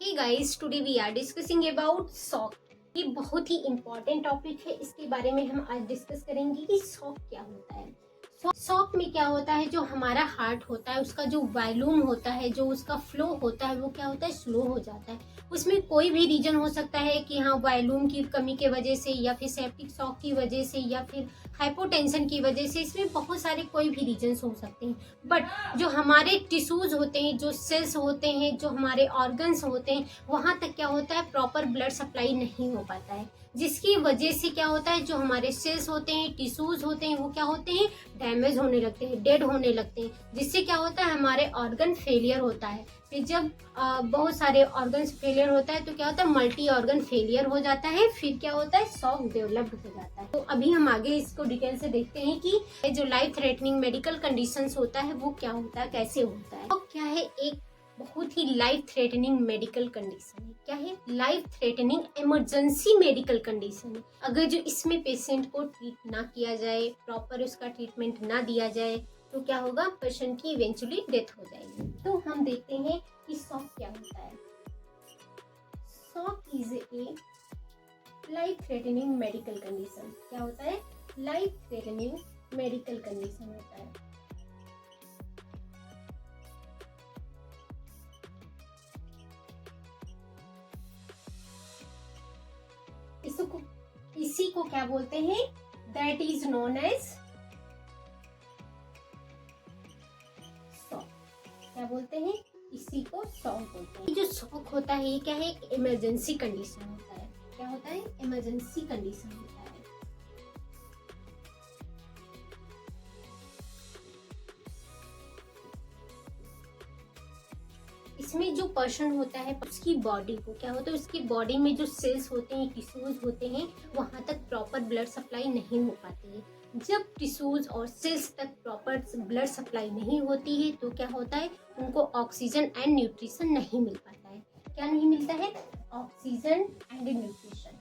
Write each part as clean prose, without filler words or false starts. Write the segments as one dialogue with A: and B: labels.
A: Hey guys, today we are discussing about shock. ये बहुत ही important topic है। इसके बारे में हम आज डिस्कस करेंगे कि शॉक क्या होता है। शॉक में क्या होता है, जो हमारा हार्ट होता है उसका जो वॉल्यूम होता है, जो उसका फ्लो होता है वो क्या होता है, स्लो हो जाता है। उसमें कोई भी रीजन हो सकता है कि हाँ वॉल्यूम की कमी के वजह से, या फिर सेप्टिक शॉक की वजह से, या फिर हाइपोटेंशन की वजह से। इसमें बहुत सारे कोई भी रीजन हो सकते हैं। बट जो हमारे टिश्यूज होते हैं, जो सेल्स होते हैं, जो हमारे ऑर्गन्स होते हैं, वहां तक क्या होता है, प्रॉपर ब्लड सप्लाई नहीं हो पाता है। जिसकी वजह से क्या होता है, जो हमारे सेल्स होते हैं, टिश्यूज होते हैं, वो क्या होते हैं, डैमेज होने लगते हैं, डेड होने लगते हैं। जिससे क्या होता है, हमारे ऑर्गन फेलियर होता है। फिर जब बहुत सारे ऑर्गन्स फेलियर होता है तो क्या होता है, मल्टी ऑर्गन फेलियर हो जाता है। फिर क्या होता है, शॉक डेवलप्ड हो जाता है। तो अभी हम आगे इसको डिटेल से देखते हैं कि जो लाइफ थ्रेटनिंग मेडिकल कंडीशंस होता है वो क्या होता है, कैसे होता है। तो क्या है, एक बहुत ही लाइफ थ्रेटनिंग मेडिकल कंडीशन है। क्या है, life threatening emergency medical condition है। अगर जो इसमें पेशेंट को ट्रीट ना किया जाए, प्रॉपर उसका ट्रीटमेंट ना दिया जाए, तो क्या होगा, पेशेंट की इवेंचुअली डेथ हो जाएगी। तो हम देखते हैं कि शॉक क्या होता है। Shock is a life threatening medical condition. क्या होता है, लाइफ थ्रेटनिंग मेडिकल कंडीशन होता है। इसी को क्या बोलते हैं, that is known as shock. क्या बोलते हैं, इसी को शॉक बोलते हैं। जो शॉक होता है ये क्या है, एक इमरजेंसी कंडीशन होता है। क्या होता है, इमरजेंसी कंडीशन होता है। इसमें जो पर्सन होता है उसकी बॉडी को क्या होता है, उसकी बॉडी में जो सेल्स होते हैं, टिश्यूज होते हैं, वहां तक प्रॉपर ब्लड सप्लाई नहीं हो पाती है। जब टिश्यूज और सेल्स तक प्रॉपर ब्लड सप्लाई नहीं होती है तो क्या होता है, उनको ऑक्सीजन एंड न्यूट्रिशन नहीं मिल पाता है। क्या नहीं मिलता है, ऑक्सीजन एंड न्यूट्रिशन।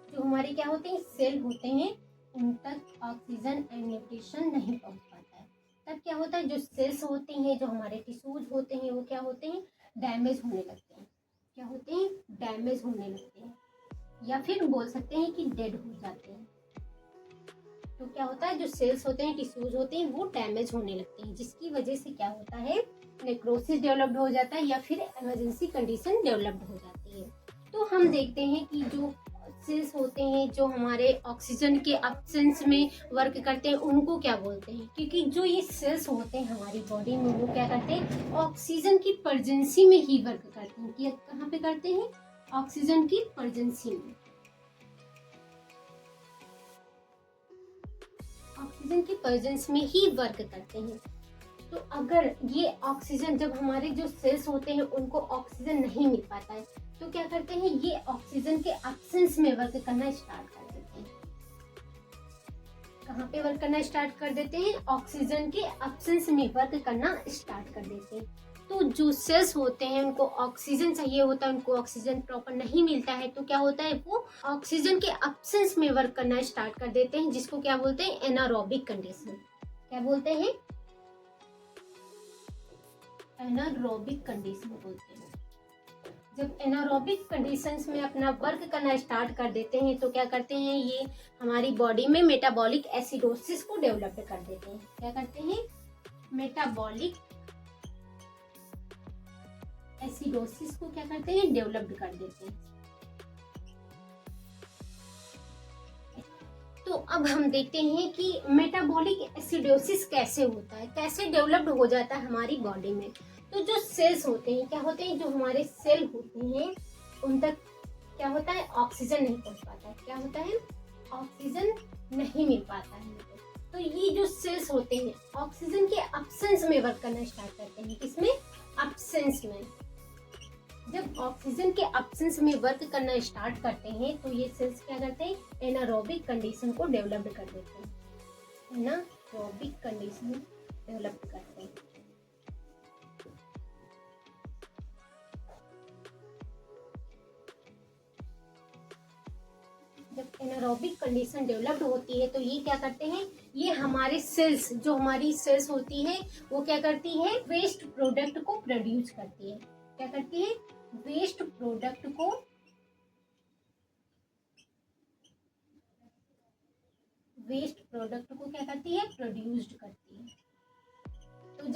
A: जो हमारे क्या होते हैं, सेल होते हैं, उन तक ऑक्सीजन एंड न्यूट्रिशन नहीं पहुंच पाता है। तब क्या होता है, जो सेल्स होती हैं, जो हमारे टिश्यूज होते हैं, वो क्या होते हैं, डैमेज होने लगते हैं। क्या होते हैं, डैमेज होने लगते हैं, या फिर बोल सकते हैं कि डेड हो जाते हैं। तो क्या होता है, जो सेल्स होते हैं, टिश्यूज होते हैं, वो डैमेज होने लगते हैं। जिसकी वजह से क्या होता है, नेक्रोसिस डेवलप्ड हो जाता है, या फिर इमरजेंसी कंडीशन डेवलप्ड हो जाती है। तो हम देखते हैं कि जो सेल्स होते हैं, जो हमारे ऑक्सीजन के एब्सेंस में वर्क करते हैं, उनको क्या बोलते हैं, क्योंकि जो ये सेल्स होते हैं हमारी बॉडी में, वो क्या करते हैं, ऑक्सीजन की प्रेजेंसी में ही वर्क करते हैं। कि कहाँ पे करते हैं, ऑक्सीजन की प्रेजेंसी में। ऑक्सीजन की प्रेजेंस में ही वर्क करते हैं। तो अगर ये ऑक्सीजन, जब हमारे जो सेल्स होते हैं उनको ऑक्सीजन नहीं मिल पाता है, तो क्या करते हैं, ये ऑक्सीजन के एब्सेंस में वर्क करना स्टार्ट कर देते हैं। कहाँ पे वर्क करना स्टार्ट कर देते हैं, ऑक्सीजन के एब्सेंस में वर्क करना स्टार्ट कर देते हैं। तो जो सेल्स होते हैं उनको ऑक्सीजन चाहिए होता है, उनको ऑक्सीजन प्रॉपर नहीं मिलता है, तो क्या होता है, वो ऑक्सीजन के एब्सेंस में वर्क करना स्टार्ट कर देते हैं, जिसको क्या बोलते हैं, एनारोबिक कंडीशन। क्या बोलते हैं, एनारोबिक कंडीशन बोलते हैं। जब एनारोबिक कंडीशंस में अपना वर्क करना स्टार्ट कर देते हैं तो क्या करते हैं, ये हमारी बॉडी में मेटाबॉलिक एसिडोसिस को डेवलप कर देते हैं। क्या करते हैं, मेटाबॉलिक एसिडोसिस को क्या करते हैं, डेवलप कर देते हैं। तो अब हम देखते हैं कि मेटाबॉलिक एसिडोसिस कैसे होता है, कैसे डेवलप्ड हो जाता है हमारी बॉडी में। तो जो सेल्स होते हैं, क्या होते हैं, जो हमारे सेल होते हैं उन तक क्या होता है, ऑक्सीजन नहीं पहुंच पाता है। क्या होता है, ऑक्सीजन नहीं मिल पाता है। तो ये जो सेल्स होते हैं ऑक्सीजन के एब्सेंस में वर्क करना स्टार्ट करते हैं। किसमें, एब्सेंस में। जब ऑक्सीजन के एब्सेंस में वर्क करना स्टार्ट करते हैं तो ये सेल्स क्या करते हैं, एनारोबिक कंडीशन को डेवलप कर देते हैं। एनारोबिक कंडीशन डेवलप करते हैं। जब एनारोबिक कंडीशन डेवलप्ड होती है तो ये क्या करते हैं, ये हमारे सेल्स, जो हमारी सेल्स होती है वो क्या करती है, वेस्ट प्रोडक्ट को प्रोड्यूस करती है। क्या करती है, वेस्ट प्रोडक्ट को क्या करती है, प्रोड्यूस्ड करती है। तो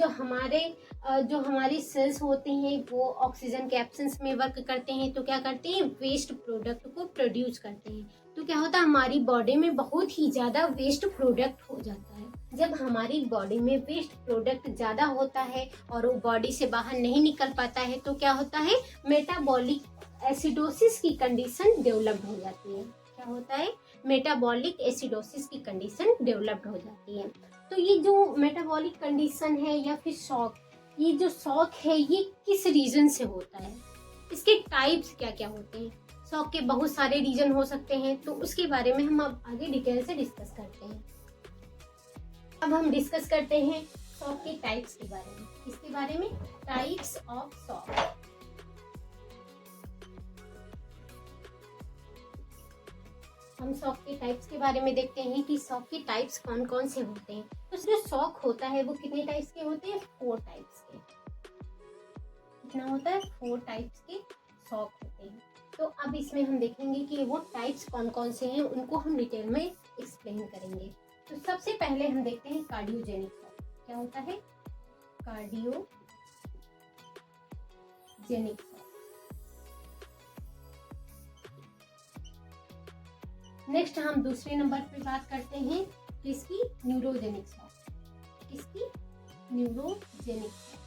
A: जो हमारी सेल्स होते हैं वो ऑक्सीजन के एब्सेंस में वर्क करते हैं, तो क्या करते हैं, वेस्ट प्रोडक्ट को प्रोड्यूस करते हैं। तो क्या होता है, हमारी बॉडी में बहुत ही ज्यादा वेस्ट प्रोडक्ट हो जाता है। जब हमारी बॉडी में वेस्ट प्रोडक्ट ज्यादा होता है और वो बॉडी से बाहर नहीं निकल पाता है, तो क्या होता है, मेटाबॉलिक एसिडोसिस की कंडीशन डेवलप्ड हो जाती है। क्या होता है, मेटाबॉलिक एसिडोसिस की कंडीशन डेवलप्ड हो जाती है। तो ये जो मेटाबॉलिक कंडीशन है या फिर शॉक, ये जो शॉक है ये किस रीजन से होता है, इसके टाइप्स क्या क्या होते हैं। शॉक के बहुत सारे रीजन हो सकते हैं, तो उसके बारे में हम अब आगे डिटेल से डिस्कस करते हैं। अब हम डिस्कस करते हैं शॉक के टाइप्स के बारे में। किसके बारे में, टाइप्स ऑफ शॉक। हम शॉक के टाइप्स के बारे में देखते हैं कि शॉक के टाइप्स कौन कौन से होते हैं। तो जो शॉक होता है वो कितने टाइप्स के होते हैं, 4 टाइप्स के। कितना होता है, 4 टाइप्स के शॉक होते हैं। तो अब इसमें हम देखेंगे कि वो टाइप्स कौन कौन से हैं, उनको हम डिटेल में एक्सप्लेन करेंगे। तो सबसे पहले हम देखते हैं कार्डियोजेनिक शॉक। क्या होता है, कार्डियोजेनिक शॉक। नेक्स्ट हम दूसरे नंबर पे बात करते हैं किसकी, न्यूरोजेनिक शॉक। किसकी, न्यूरोजेनिक शॉक।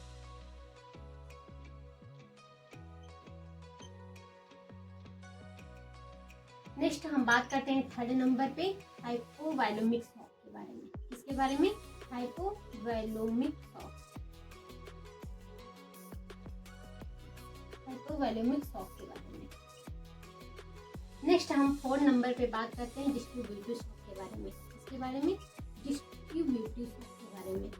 A: नेक्स्ट हम बात करते हैं थर्ड नंबर पे हाइपोवैलेमिक शॉक के बारे में। किसके बारे में, हाइपोवैलेमिक शॉक। हाइपोवैलेमिक शॉक के बारे में। नेक्स्ट हम 4 नंबर पे बात करते हैं डिस्ट्रीब्यूटिव शॉक के बारे में। इसके बारे में, डिस्ट्रीब्यूटिव शॉक के बारे में।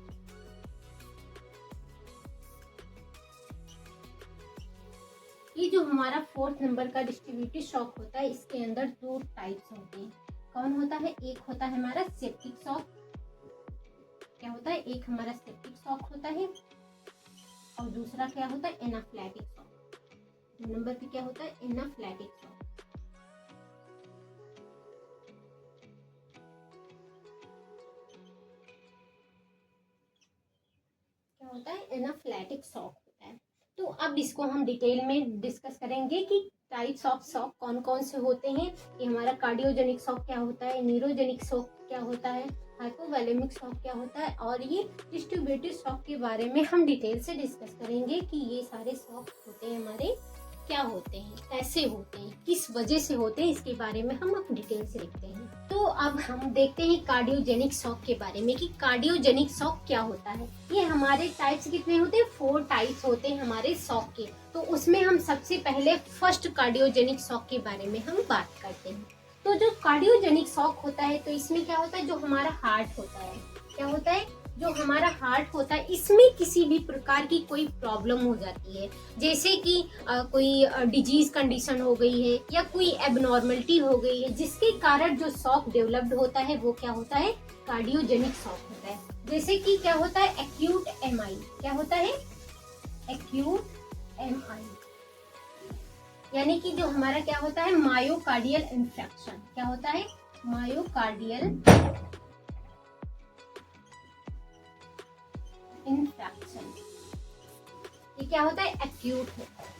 A: ये जो हमारा 4th नंबर का डिस्ट्रीब्यूटिव शॉक होता है, इसके अंदर 2 टाइप्स होते हैं। कौन होता है, एक होता है हमारा सेप्टिक शॉक। क्या होता है, एक हमारा सेप्टिक शॉक होता है और दूसरा क्या होता है, एनाफ्लैटिक शॉक। 2 नंबर पे क्या होता है, एनाफ्लैटिक शॉक। होता है एनाफ्लैटिक शॉक होता है। तो अब इसको हम डिटेल में डिस्कस करेंगे कि टाइप्स ऑफ शॉक कौन कौन से होते हैं। ये हमारा कार्डियोजेनिक शॉक क्या होता है, न्यूरोजेनिक शॉक क्या होता है, हाइपोवैलेमिक शॉक क्या होता है, और ये डिस्ट्रीब्यूटिव शॉक के बारे में हम डिटेल से डिस्कस करेंगे कि ये सारे शॉक होते हैं हमारे क्या होते हैं, कैसे होते हैं, किस वजह से होते हैं, इसके बारे में हम अब डिटेल से देखते हैं। तो अब हम देखते हैं कार्डियोजेनिक शॉक के बारे में कि कार्डियोजेनिक शॉक क्या होता है। ये हमारे टाइप्स कितने होते हैं, 4 टाइप्स होते हैं हमारे शॉक के। तो उसमें हम सबसे पहले फर्स्ट कार्डियोजेनिक शॉक के बारे में हम बात करते हैं। तो जो कार्डियोजेनिक शॉक होता है, तो इसमें क्या होता है, जो हमारा हार्ट होता है, क्या होता है, जो हमारा हार्ट होता है, इसमें किसी भी प्रकार की कोई प्रॉब्लम हो जाती है, जैसे कि कोई डिजीज कंडीशन हो गई है या कोई एबनॉर्मलिटी हो गई है, जिसके कारण जो शॉक डेवलप्ड होता है वो क्या होता है, कार्डियोजेनिक शॉक होता है। जैसे कि क्या होता है, एक्यूट एमआई। क्या होता है, एक्यूट एमआई, यानी कि जो हमारा क्या होता है, मायोकार्डियल इंफेक्शन। क्या होता है, मायोकार्डियल इंफेक्शन। ये क्या होता है, एक्यूट होता है।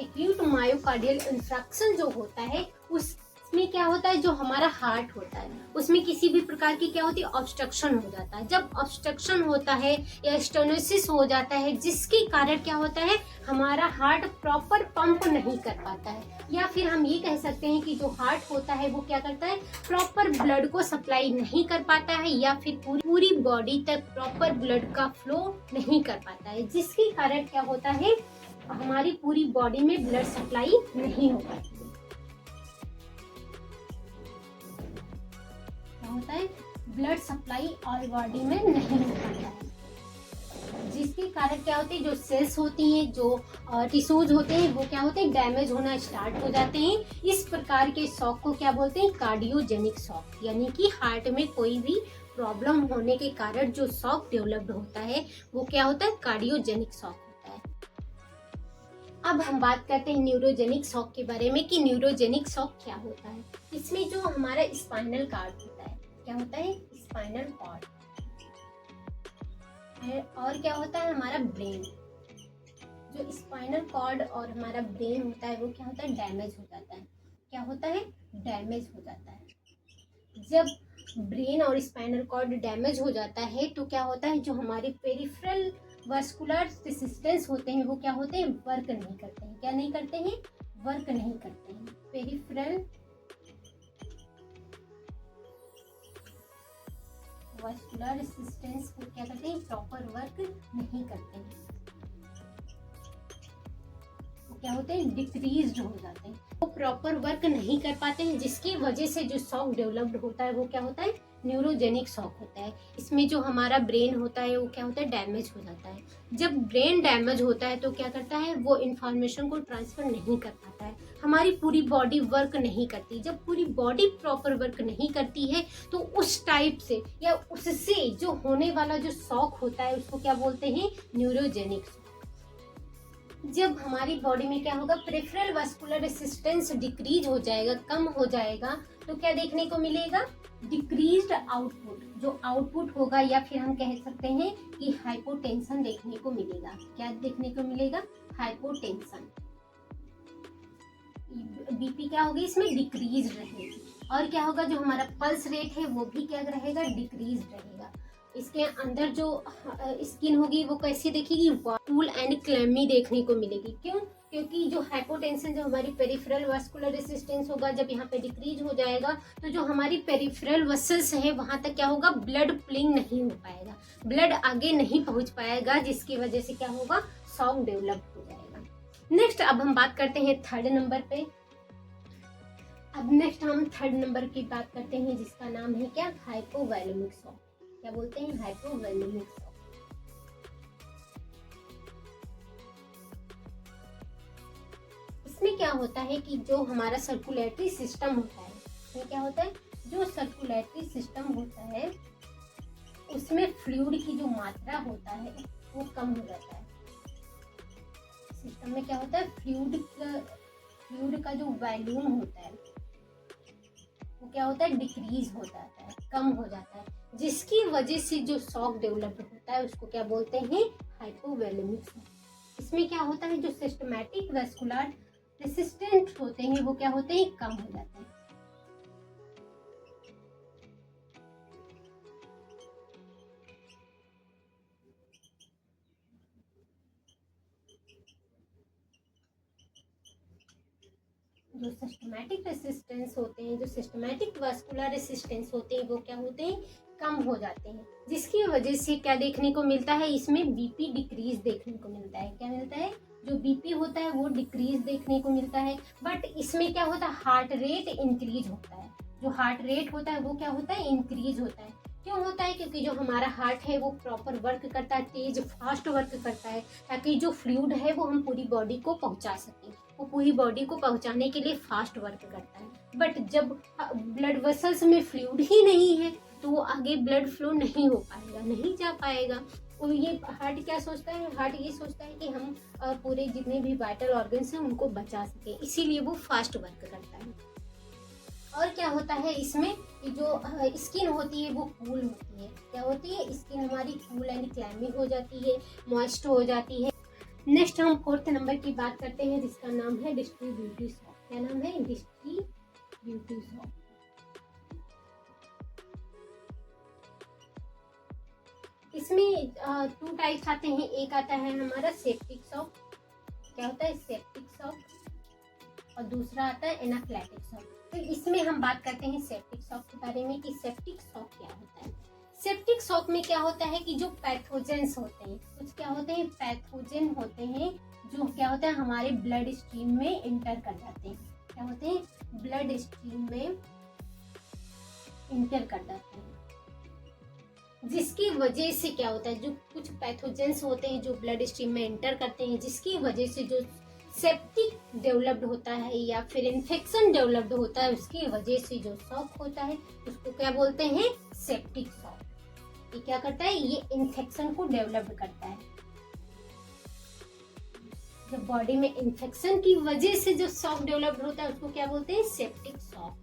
A: एक्यूट मायोकार्डियल इंफेक्शन जो होता है उसमें क्या होता है, जो हमारा हार्ट होता है उसमें किसी भी प्रकार की क्या होती है, ऑब्स्ट्रक्शन हो जाता है। जब ऑब्स्ट्रक्शन होता है या स्टेनोसिस हो जाता है, जिसके कारण क्या होता है, हमारा हार्ट प्रॉपर पंप नहीं कर पाता है, या फिर हम ये कह सकते हैं कि जो हार्ट होता है वो क्या करता है, प्रॉपर ब्लड को सप्लाई नहीं कर पाता है, या फिर पूरी बॉडी तक प्रॉपर ब्लड का फ्लो नहीं कर पाता है, जिसके कारण क्या होता है, हमारी पूरी बॉडी में ब्लड सप्लाई नहीं हो पाती है। क्या होता है, ब्लड सप्लाई और बॉडी में नहीं हो पाता है, जिसके कारण क्या होते हैं, जो सेल्स होती हैं, जो टिश्यूज होते हैं, वो क्या होते हैं, डैमेज होना स्टार्ट हो जाते हैं। इस प्रकार के शॉक को क्या बोलते हैं, कार्डियोजेनिक शॉक, यानी कि हार्ट में कोई भी प्रॉब्लम होने के कारण जो शॉक डेवलप्ड होता है वो क्या होता है, कार्डियोजेनिक शॉक होता है। अब हम बात करते हैं न्यूरोजेनिक शॉक के बारे में कि न्यूरोजेनिक शॉक क्या होता है। इसमें जो हमारा स्पाइनल कॉर्ड होता है, क्या होता है, स्पाइनल कॉर्ड, और क्या होता है, हमारा ब्रेन। जो स्पाइनल कॉर्ड और हमारा ब्रेन होता है वो क्या होता है, डैमेज हो जाता है। क्या होता है, डैमेज हो जाता है। जब ब्रेन और स्पाइनल कॉर्ड डैमेज हो जाता है तो क्या होता है, जो हमारे पेरिफेरल वास्कुलर रेसिस्टेंस होते हैं वो क्या होते हैं, वर्क नहीं करते हैं। क्या नहीं करते हैं, वर्क नहीं करते हैं। पेरिफेरल वास्कुलर रेसिस्टेंस को क्या करते हैं, प्रॉपर वर्क नहीं करते हैं। क्या होते हैं, डिक्रीज्ड हो जाते हैं, वो प्रॉपर वर्क नहीं कर पाते हैं, जिसकी वजह से जो शॉक डेवलप्ड होता है वो क्या होता है, न्यूरोजेनिक शॉक होता है। इसमें जो हमारा ब्रेन होता है वो क्या होता है, डैमेज हो जाता है। जब ब्रेन डैमेज होता है तो क्या करता है, वो इंफॉर्मेशन को ट्रांसफर नहीं कर पाता है, हमारी पूरी बॉडी वर्क नहीं करती। जब पूरी बॉडी प्रॉपर वर्क नहीं करती है तो उस टाइप से या उससे जो होने वाला जो शॉक होता है उसको क्या बोलते हैं, न्यूरोजेनिक शॉक। जब हमारी बॉडी में क्या होगा, प्रेफरल वास्कुलर रेसिस्टेंस डिक्रीज हो जाएगा, कम हो जाएगा, तो क्या देखने को मिलेगा, डिक्रीज्ड आउटपुट। जो आउटपुट होगा या फिर हम कह सकते हैं कि हाइपोटेंशन देखने को मिलेगा। क्या देखने को मिलेगा, हाइपोटेंशन। बीपी क्या होगी, इसमें डिक्रीज रहेगी। और क्या होगा, जो हमारा पल्स रेट है वो भी क्या रहेगा, डिक्रीज रहेगा। इसके अंदर जो स्किन होगी वो कैसी दिखेगी, टूल एंड क्लैमी देखने को मिलेगी। क्यों, क्योंकि जो हाइपोटेंशन, जो हमारी पेरिफेरल वास्कुलर रेसिस्टेंस होगा, जब यहाँ पे डिक्रीज हो जाएगा तो जो हमारी पेरिफेरल वसल्स है वहां तक क्या होगा, ब्लड पुलिंग नहीं हो पाएगा, ब्लड आगे नहीं पहुंच पाएगा, जिसकी वजह से क्या होगा, शॉक डेवलप हो जाएगा। नेक्स्ट अब हम बात करते हैं थर्ड नंबर पे। अब नेक्स्ट हम थर्ड नंबर की बात करते हैं, जिसका नाम है क्या, हाइपोवैलेमिक शॉक। क्या बोलते हैं, हाइपोवैलेमिक शॉक। इसमें क्या होता है कि जो हमारा सर्कुलेटरी सिस्टम होता है, इसमें क्या होता है, जो सर्कुलेटरी सिस्टम होता है उसमें फ्लूइड की जो मात्रा होता है वो कम हो जाता है। सिस्टम में क्या होता है, फ्लूइड का जो वॉल्यूम होता है वो क्या होता है, डिक्रीज हो जाता है, कम हो जाता है, जिसकी वजह से जो शॉक डेवलप होता है उसको क्या बोलते हैं, हाइपोवैलेमिक शॉक। इसमें क्या होता है, जो सिस्टमैटिक वास्कुलर रेसिस्टेंट होते हैं वो क्या होते हैं, कम हो जाते हैं। जो सिस्टमैटिक रेसिस्टेंस होते हैं, जो सिस्टमैटिक वास्कुलर रेसिस्टेंस होते हैं वो क्या होते हैं, कम हो जाते हैं, जिसकी वजह से क्या देखने को मिलता है, इसमें बीपी डिक्रीज देखने को मिलता है। क्या मिलता है, जो बीपी होता है वो डिक्रीज देखने को मिलता है। बट इसमें क्या होता है, हार्ट रेट इंक्रीज होता है। जो हार्ट रेट होता है वो क्या होता है, इंक्रीज होता है। क्यों होता है, क्योंकि जो हमारा हार्ट है वो प्रॉपर वर्क करता है, तेज फास्ट वर्क करता है, ताकि जो फ्लूइड है वो हम पूरी बॉडी को पहुंचा सकें। वो पूरी बॉडी को पहुंचाने के लिए फास्ट वर्क करता है। बट जब ब्लड वेसल्स में फ्लूइड ही नहीं है तो वो आगे ब्लड फ्लो नहीं हो पाएगा, नहीं जा पाएगा। और ये हार्ट क्या सोचता है, हार्ट ये सोचता है कि हम पूरे जितने भी वाइटल ऑर्गन्स हैं उनको बचा सके, इसीलिए वो फास्ट वर्क करता है। और क्या होता है इसमें कि जो स्किन होती है वो कूल होती है। क्या होती है, स्किन हमारी कूल एंड क्लैमी हो जाती है, मॉइस्ट हो जाती है। नेक्स्ट हम फोर्थ नंबर की बात करते हैं, जिसका नाम है डिस्ट्रीब्यूटिव शॉक। क्या नाम है, डिस्ट्रीब्यूटिव शॉक। इसमें टू टाइप्स आते हैं, एक आता है हमारा सेप्टिक शॉक। क्या होता है, सेप्टिक शॉक, और दूसरा आता है एनाफ्लेक्टिक शॉक। तो इसमें हम बात करते हैं सेप्टिक शॉक के बारे में कि सेप्टिक शॉक क्या होता है। सेप्टिक शॉक में क्या होता है कि जो पैथोजेंस होते हैं, कुछ क्या होते हैं, पैथोजन होते हैं, जो क्या होता है हमारे ब्लड स्ट्रीम में इंटर कर जाते हैं। क्या होते हैं, ब्लड स्ट्रीम में इंटर कर जाते हैं। जिसकी वजह से क्या होता है, जो कुछ पैथोजेंस होते हैं जो ब्लड स्ट्रीम में एंटर करते हैं, जिसकी वजह से जो सेप्टिक डेवलप्ड होता है या फिर इन्फेक्शन डेवलप्ड होता है, उसकी वजह से जो शॉक होता है उसको क्या बोलते हैं, सेप्टिक शॉक। ये क्या करता है, ये इन्फेक्शन को डेवलप करता है। जब बॉडी में इन्फेक्शन की वजह से जो शॉक डेवलप्ड होता है उसको क्या बोलते हैं, सेप्टिक शॉक।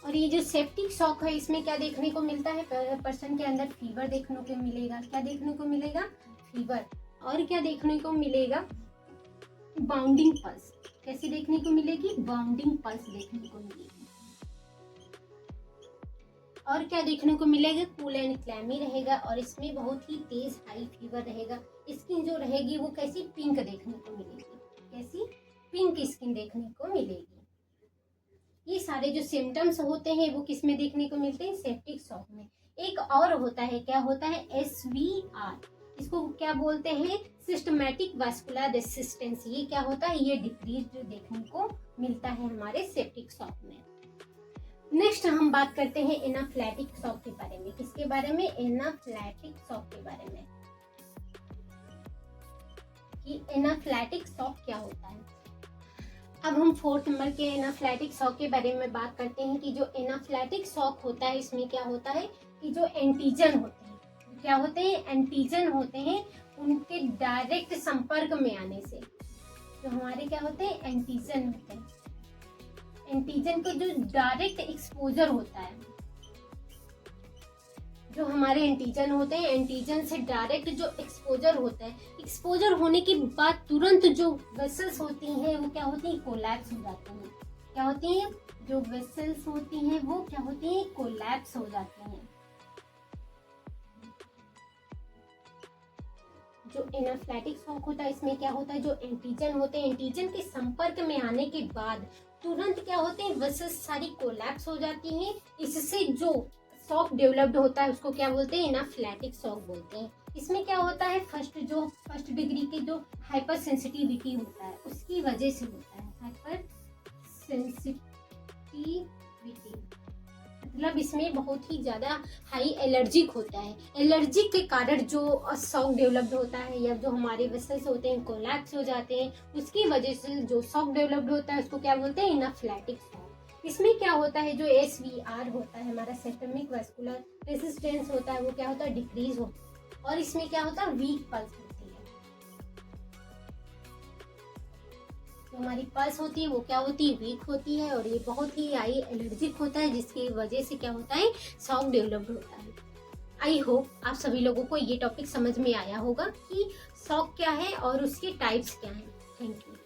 A: और ये जो सेप्टिक शॉक है इसमें क्या देखने को मिलता है, पर्सन के अंदर फीवर देखने को मिलेगा। क्या देखने को मिलेगा, फीवर। और क्या देखने को मिलेगा, बाउंडिंग पल्स। कैसी देखने को मिलेगी, बाउंडिंग पल्स देखने को मिलेगी। और क्या देखने को मिलेगा, कूल एंड क्लैमी रहेगा और इसमें बहुत ही तेज हाई फीवर रहेगा। स्किन जो रहेगी वो कैसी, पिंक देखने को मिलेगी। कैसी, पिंक स्किन देखने को मिलेगी। ये सारे जो सिम्टम्स होते हैं वो किस में देखने को मिलते हैं, सेप्टिक शॉक में। एक और होता है, क्या होता है, SVR। इसको क्या बोलते हैं, सिस्टमैटिक वास्कुलर रेसिस्टेंस। ये क्या होता है, ये डिक्रीज देखने को मिलता है हमारे सेप्टिक शॉक में। नेक्स्ट हम बात करते हैं एनाफ्लेटिक शॉक के बारे में। किसके बारे में, एनाफ्लेटिक शॉक के बारे में, कि एनाफ्लेटिक शॉक क्या होता है। अब हम 4th नंबर के एनाफ्लेटिक शॉक के बारे में बात करते हैं कि जो एनाफ्लेटिक शॉक होता है इसमें क्या होता है कि जो एंटीजन होते हैं, क्या होते हैं, एंटीजन होते हैं, उनके डायरेक्ट संपर्क में आने से जो हमारे क्या होते हैं, एंटीजन होते हैं। एंटीजन को जो डायरेक्ट एक्सपोजर होता है, जो हमारे एंटीजन होते हैं, एंटीजन से डायरेक्ट जो एक्सपोजर होता है, एक्सपोजर होने के बाद तुरंत जो वेसल्स होती हैं वो क्या होती हैं, कोलैप्स हो जाती हैं। क्या होती हैं, जो वेसल्स होती हैं वो क्या होती हैं, कोलैप्स हो जाती हैं। जो एनाफ्लेटिक शॉक होता है इसमें क्या होता है, जो एंटीजन होते हैं, एंटीजन के संपर्क में आने के बाद तुरंत क्या होते हैं, वेसल्स सारी कोलैप्स हो जाती हैं। इससे जो शॉक डेवलप्ड होता है उसको क्या बोलते हैं, एनाफ्लेटिक शॉक बोलते हैं। इसमें क्या होता है, फर्स्ट डिग्री के जो हाइपर सेंसिटिविटी होता है उसकी वजह से होता है, हाइपर सेंसिटिविटी। मतलब इसमें बहुत ही ज़्यादा हाई एलर्जिक होता है। एलर्जी के कारण जो शॉक डेवलप्ड होता है या जो हमारे वेसल्स होते हैं कोलैप्स हो जाते हैं, उसकी वजह से जो शॉक डेवलप्ड होता है उसको क्या बोलते हैं, एनाफ्लेटिक शॉक। इसमें क्या होता है, जो SVR होता है हमारा सिस्टमिक वास्कुलर रेसिस्टेंस होता है वो क्या होता है, डिक्रीज होता है। और इसमें क्या होता है, वीक पल्स होती है। जो हमारी पल्स होती है वो क्या होती है, वीक होती है और ये बहुत ही हाई एलर्जिक होता है, जिसकी वजह से क्या होता है, शॉक डेवलप्ड होता है। आई होप आप सभी लोगों को ये टॉपिक समझ में आया होगा कि शॉक क्या है और उसके टाइप्स क्या हैं। Thank you.